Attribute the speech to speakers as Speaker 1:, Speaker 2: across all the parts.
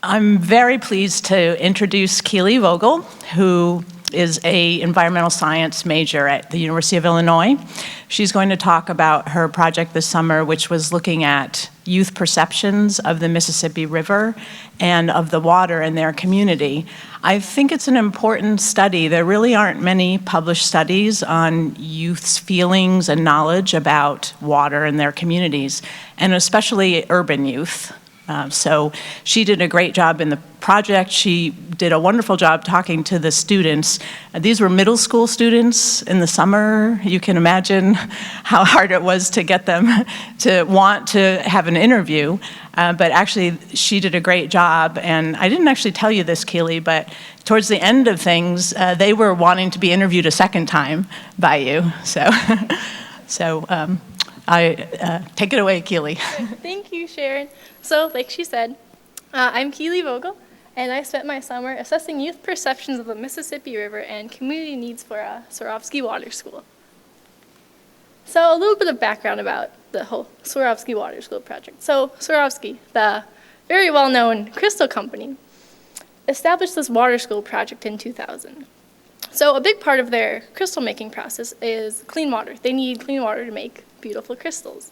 Speaker 1: I'm very pleased to introduce Kealie Vogel, who is an environmental science major at the University of Illinois. She's going to talk about her project this summer, which was looking at youth perceptions of the Mississippi River and of the water in their community. I think it's an important study. There really aren't many published studies on youth's feelings and knowledge about water in their communities, and especially urban youth. So she did a great job in the project. She did a wonderful job talking to the students. These were middle school students in the summer. You can imagine how hard it was to get them to want to have an interview. But actually, she did a great job. And I didn't actually tell you this, Kealie, but towards the end of things, they were wanting to be interviewed a second time by you. So, take it away, Kealie.
Speaker 2: Thank you, Sharon. So, like she said, I'm Kealie Vogel, and I spent my summer assessing youth perceptions of the Mississippi River and community needs for a Swarovski Waterschool. So, a little bit of background about the whole Swarovski Waterschool project. So, Swarovski, the very well-known crystal company, established this water school project in 2000. So, a big part of their crystal making process is clean water. They need clean water to make beautiful crystals.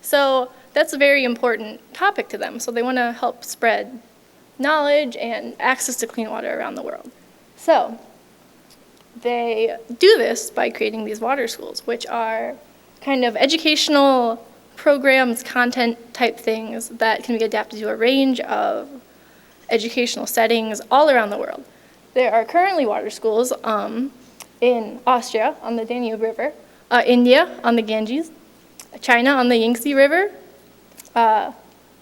Speaker 2: So that's a very important topic to them. So they want to help spread knowledge and access to clean water around the world. So they do this by creating these water schools, which are kind of educational programs, content type things that can be adapted to a range of educational settings all around the world. There are currently water schools in Austria on the Danube River, India on the Ganges, China on the Yangtze River,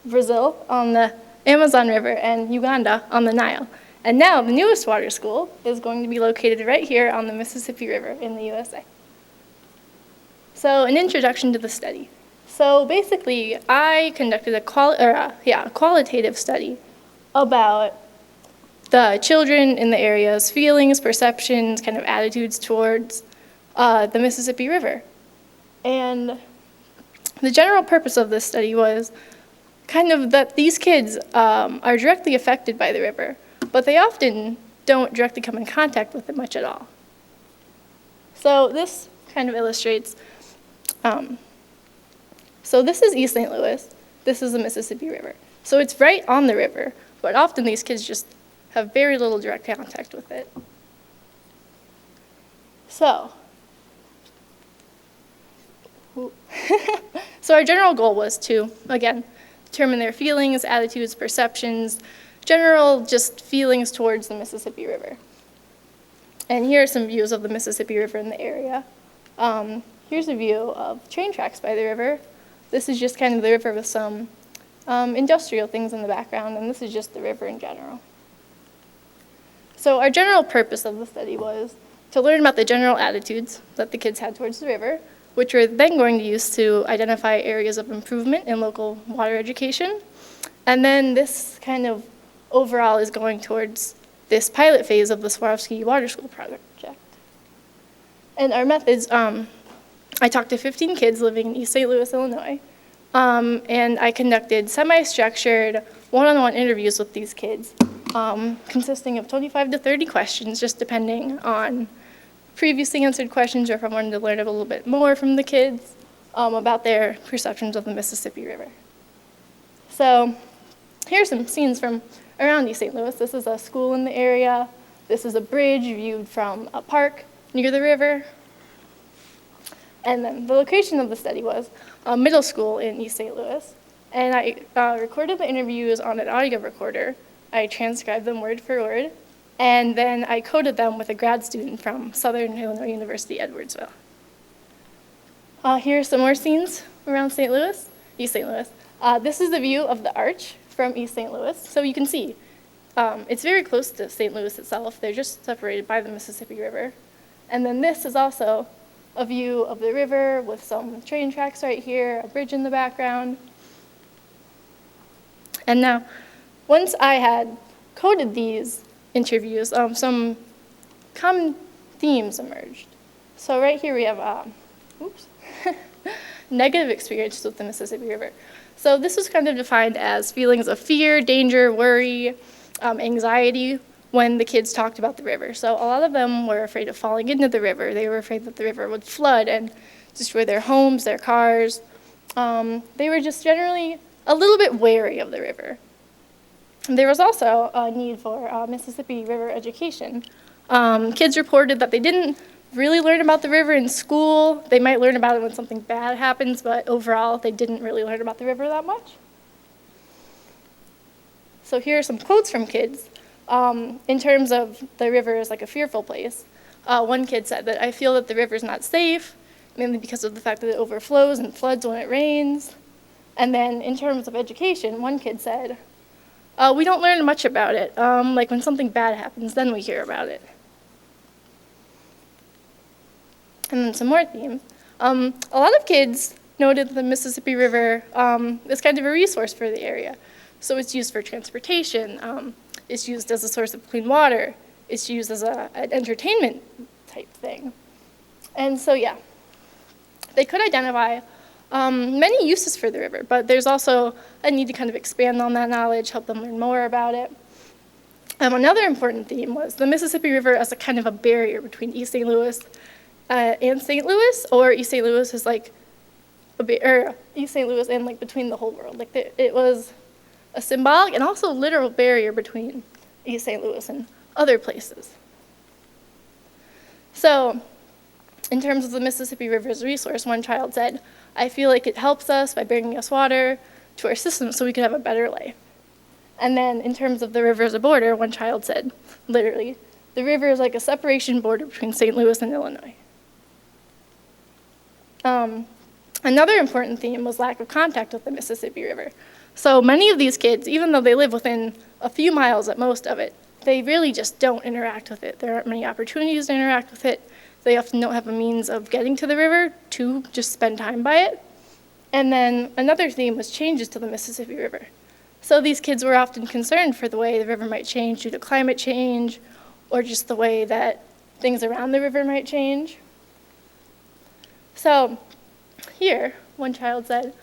Speaker 2: Brazil on the Amazon River, and Uganda on the Nile. And now the newest water school is going to be located right here on the Mississippi River in the USA. So an introduction to the study. So basically, I conducted a qualitative study about the children in the area's feelings, perceptions, kind of attitudes towards the Mississippi River. And the general purpose of this study was kind of that these kids are directly affected by the river, but they often don't directly come in contact with it much at all. So this kind of illustrates, so this is East St. Louis, this is the Mississippi River. So it's right on the river, but often these kids just have very little direct contact with it. So our general goal was to, again, determine their feelings, attitudes, perceptions, general just feelings towards the Mississippi River. And here are some views of the Mississippi River in the area. Here's a view of train tracks by the river. This is just kind of the river with some industrial things in the background, and this is just the river in general. So our general purpose of the study was to learn about the general attitudes that the kids had towards the river, which we're then going to use to identify areas of improvement in local water education. And then this kind of overall is going towards this pilot phase of the Swarovski Waterschool project. And our methods, I talked to 15 kids living in East St. Louis, Illinois, and I conducted semi-structured one-on-one interviews with these kids, consisting of 25 to 30 questions, just depending on previously answered questions or if I wanted to learn a little bit more from the kids about their perceptions of the Mississippi River. So here's some scenes from around East St. Louis. This is a school in the area. This is a bridge viewed from a park near the river. And then the location of the study was a middle school in East St. Louis. And I recorded the interviews on an audio recorder. I transcribed them word for word. And then I coded them with a grad student from Southern Illinois University, Edwardsville. Here are some more scenes around St. Louis, East St. Louis. This is the view of the arch from East St. Louis. So you can see, it's very close to St. Louis itself. They're just separated by the Mississippi River. And then this is also a view of the river with some train tracks right here, a bridge in the background. And now, once I had coded these interviews, some common themes emerged. So right here we have, negative experiences with the Mississippi River. So this was kind of defined as feelings of fear, danger, worry, anxiety when the kids talked about the river. So a lot of them were afraid of falling into the river. They were afraid that the river would flood and destroy their homes, their cars. They were just generally a little bit wary of the river. There was also a need for Mississippi River education. Kids reported that they didn't really learn about the river in school. They might learn about it when something bad happens, but overall they didn't really learn about the river that much. So here are some quotes from kids in terms of the river as like a fearful place. One kid said that, "I feel that the river is not safe, mainly because of the fact that it overflows and floods when it rains." And then in terms of education, one kid said, "We don't learn much about it. Like when something bad happens, then we hear about it." And then some more themes. A lot of kids noted that the Mississippi River is kind of a resource for the area. So it's used for transportation. It's used as a source of clean water. It's used as an entertainment type thing. And so, yeah, they could identify many uses for the river, but there's also a need to kind of expand on that knowledge, help them learn more about it. Another important theme was the Mississippi River as a kind of a barrier between East St. Louis and St. Louis, or East St. Louis is like, East St. Louis and like between the whole world. Like it was a symbolic and also literal barrier between East St. Louis and other places. So, in terms of the Mississippi River's resource, one child said, "I feel like it helps us by bringing us water to our system so we could have a better life." And then in terms of the river as a border, one child said, literally, "The river is like a separation border between St. Louis and Illinois." Another important theme was lack of contact with the Mississippi River. So many of these kids, even though they live within a few miles at most of it, they really just don't interact with it. There aren't many opportunities to interact with it. They often don't have a means of getting to the river to just spend time by it. And then another theme was changes to the Mississippi River. So these kids were often concerned for the way the river might change due to climate change, or just the way that things around the river might change. So here, one child said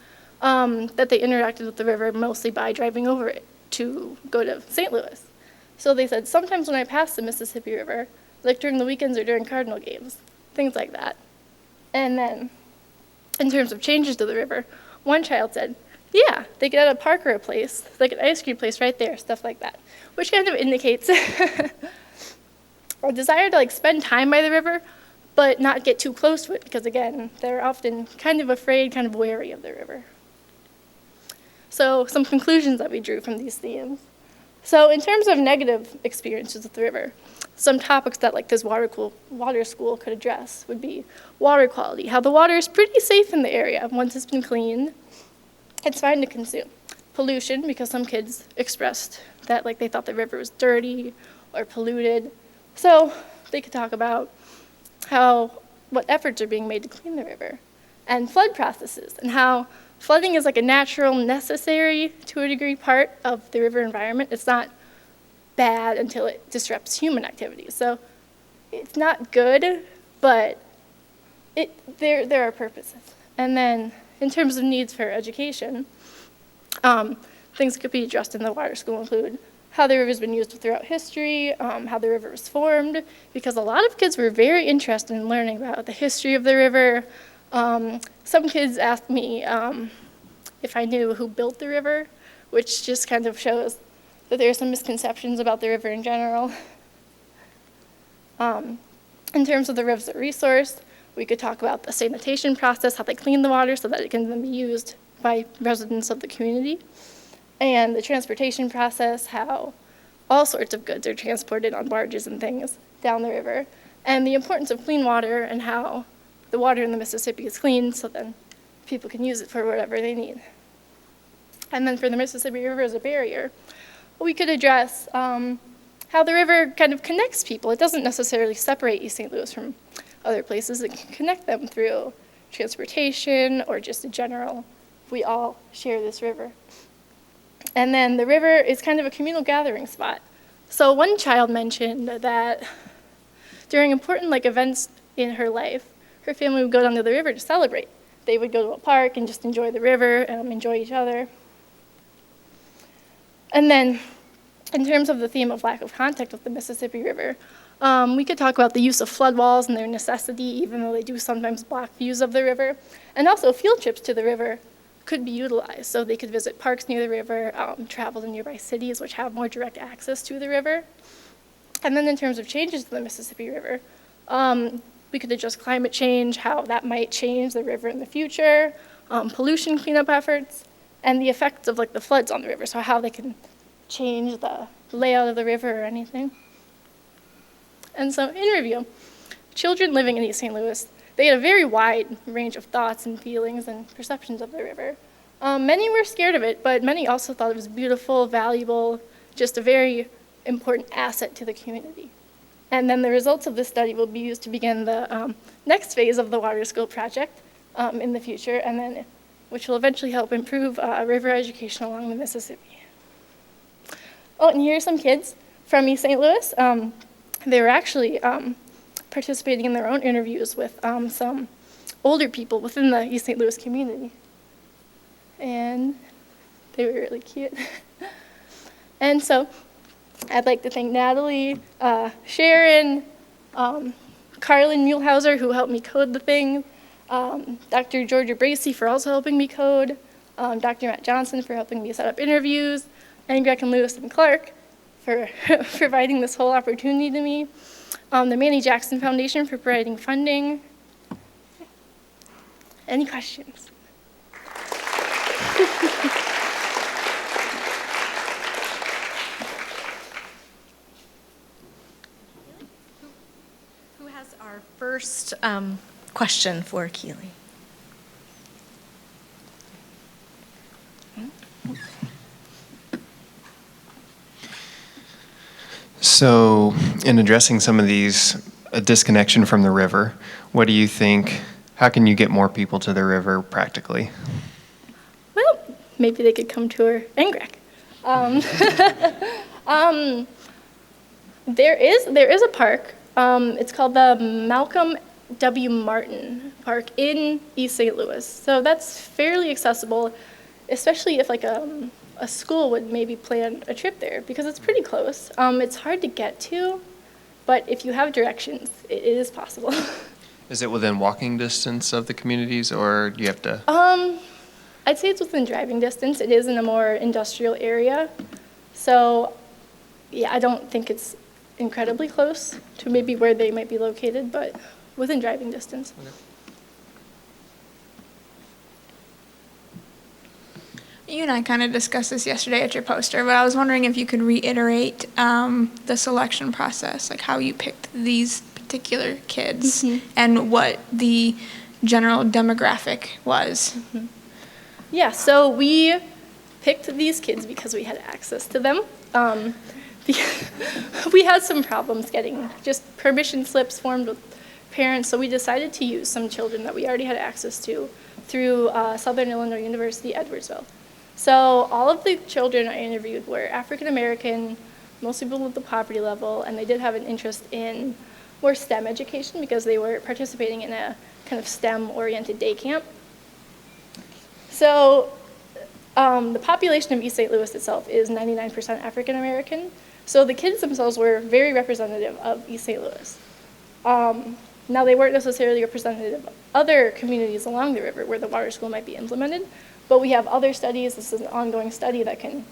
Speaker 2: that they interacted with the river mostly by driving over it to go to St. Louis. So they said, "Sometimes when I pass the Mississippi River, like during the weekends or during Cardinal games," things like that. And then in terms of changes to the river, one child said, "Yeah, they get at a park or a place, like an ice cream place right there," stuff like that, which kind of indicates a desire to like spend time by the river, but not get too close to it, because again, they're often kind of afraid, kind of wary of the river. So some conclusions that we drew from these themes. So in terms of negative experiences with the river, some topics that like this water school could address would be water quality, how the water is pretty safe in the area once it's been cleaned. It's fine to consume. Pollution, because some kids expressed that like they thought the river was dirty or polluted. So they could talk about what efforts are being made to clean the river. And flood processes, and how flooding is like a natural, necessary, to a degree, part of the river environment. It's not bad until it disrupts human activities. So it's not good, but there are purposes. And then in terms of needs for education, things that could be addressed in the water school include how the river's been used throughout history, how the river was formed, because a lot of kids were very interested in learning about the history of the river. Some kids asked me if I knew who built the river, which just kind of shows that there are some misconceptions about the river in general. In terms of the river as a resource, we could talk about the sanitation process, how they clean the water so that it can then be used by residents of the community. And the transportation process, how all sorts of goods are transported on barges and things down the river. And the importance of clean water and how the water in the Mississippi is clean so then people can use it for whatever they need. And then for the Mississippi River as a barrier, we could address how the river kind of connects people. It doesn't necessarily separate East St. Louis from other places. It can connect them through transportation or just in general. We all share this river. And then the river is kind of a communal gathering spot. So one child mentioned that during important events in her life, her family would go down to the river to celebrate. they would go to a park and just enjoy the river, enjoy each other. And then, in terms of the theme of lack of contact with the Mississippi River, we could talk about the use of flood walls and their necessity, even though they do sometimes block views of the river. And also, field trips to the river could be utilized. So they could visit parks near the river, travel to nearby cities which have more direct access to the river. And then in terms of changes to the Mississippi River, we could address climate change, how that might change the river in the future, pollution cleanup efforts, and the effects of like the floods on the river, so how they can change the layout of the river or anything. And so in review, children living in East St. Louis, they had a very wide range of thoughts and feelings and perceptions of the river. Many were scared of it, but many also thought it was beautiful, valuable, just a very important asset to the community. And then the results of this study will be used to begin the next phase of the water school project in the future, and then which will eventually help improve river education along the Mississippi. Oh, and here are some kids from East St. Louis. They were actually participating in their own interviews with some older people within the East St. Louis community. And they were really cute. And so I'd like to thank Natalie, Sharon, Carlin Muehlhauser, who helped me code the thing, Dr. Georgia Bracey for also helping me code, Dr. Matt Johnson for helping me set up interviews, NGRREC and Lewis and Clark for providing this whole opportunity to me, the Manny Jackson Foundation for providing funding. Any questions?
Speaker 3: Who has our first question for Kealie?
Speaker 4: So, in addressing some of these, a disconnection from the river, what do you think, how can you get more people to the river practically?
Speaker 2: Well, maybe they could come to our NGRREC. There is a park. It's called the Malcolm W. Martin Park in East St. Louis. So that's fairly accessible, especially if like a school would maybe plan a trip there, because it's pretty close. It's hard to get to, but if you have directions, it is possible.
Speaker 4: Is it within walking distance of the communities, or do you have to?
Speaker 2: I'd say it's within driving distance. It is in a more industrial area. So yeah, I don't think it's incredibly close to maybe where they might be located, but within driving distance.
Speaker 4: Okay.
Speaker 5: You and I kind of discussed this yesterday at your poster, but I was wondering if you could reiterate the selection process, like how you picked these particular kids and what the general demographic was.
Speaker 2: Yeah, so we picked these kids because we had access to them. We had some problems getting just permission slips formed with parents, so we decided to use some children that we already had access to through Southern Illinois University, Edwardsville. So all of the children I interviewed were African American, mostly below the poverty level, and they did have an interest in more STEM education because they were participating in a kind of STEM-oriented day camp. So the population of East St. Louis itself is 99% African American, so the kids themselves were very representative of East St. Louis. Now they weren't necessarily representative of other communities along the river where the water school might be implemented, but we have other studies. This is an ongoing study that can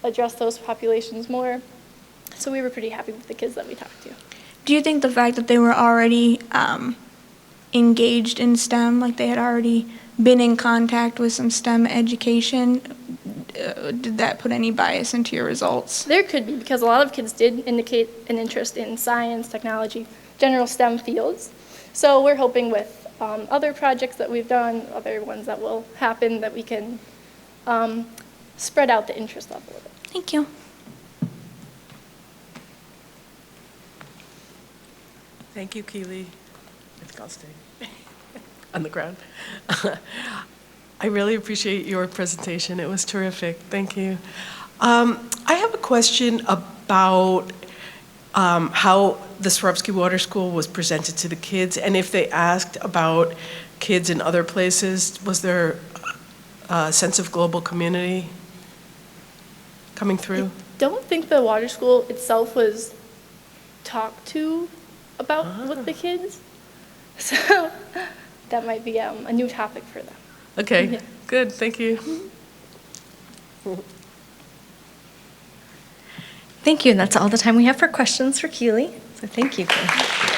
Speaker 2: address those populations more. So we were pretty happy with the kids that we talked to.
Speaker 5: Do you think the fact that they were already engaged in STEM, like they had already been in contact with some STEM education, did that put any bias into your results?
Speaker 2: There could be, because a lot of kids did indicate an interest in science, technology, general STEM fields. So we're hoping with other projects that we've done, other ones that will happen, that we can spread out the interest level a bit.
Speaker 5: Thank you.
Speaker 6: Thank you, Kealie. I think I'll stay on the ground. I really appreciate your presentation. It was terrific. Thank you. I have a question about how the Swarovski Waterschool was presented to the kids, and if they asked about kids in other places? Was there a sense of global community coming through?
Speaker 2: Don't think the water school itself was talked to about with the kids. So that might be a new topic for them.
Speaker 6: Okay,
Speaker 2: Yeah.
Speaker 6: good, thank you.
Speaker 3: Thank you, and that's all the time we have for questions for Kealie. So thank you, Kealie.